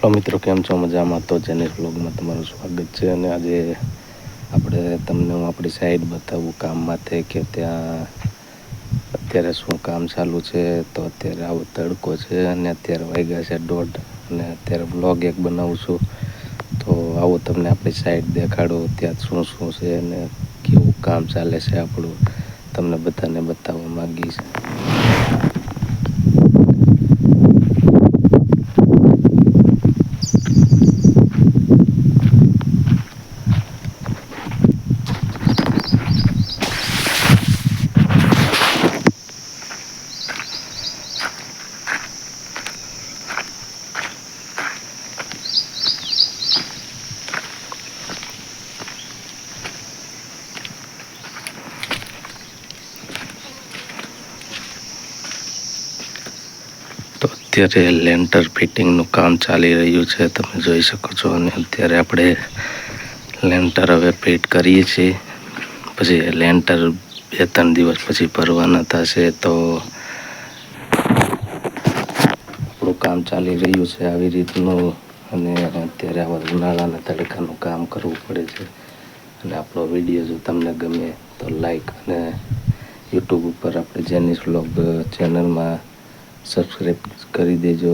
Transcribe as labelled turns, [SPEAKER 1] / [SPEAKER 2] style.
[SPEAKER 1] Hello મિત્રો, કેમ છો? મજામાં? તો જેનિસ બ્લોગમાં તમારું સ્વાગત છે. અને આજે આપણે તમને હું આપણી સાઈડ બતાવું કામમાંથી કે ત્યાં અત્યારે શું કામ ચાલુ છે. તો અત્યારે આવો તડકો છે અને અત્યારે વાગ્યા છે 1:30 અને અત્યારે બ્લોગ એક બનાવું છું. તો આવો તમને આપણી સાઈડ દેખાડો ત્યાં શું શું છે અને કેવું કામ ચાલે છે આપણું, તમને બધાને બતાવવા માગીશ. તો અત્યારે લેન્ટર ફિટિંગનું કામ ચાલી રહ્યું છે, તમે જોઈ શકો છો. અને અત્યારે આપણે લેન્ટર હવે ફિટ કરીએ છીએ. પછી લેન્ટર 2-3 દિવસ પછી ભરવાના થશે. તો આપણું કામ ચાલી રહ્યું છે આવી રીતનું. અને અત્યારે આવા ઉનાળાના તડકાનું કામ કરવું પડે છે. અને આપણો વિડીયો જો તમને ગમે તો લાઈક અને યુટ્યુબ ઉપર આપણે જેનિસ વ્લોગ ચેનલમાં સબસ્ક્રાઈબ કરી દેજો.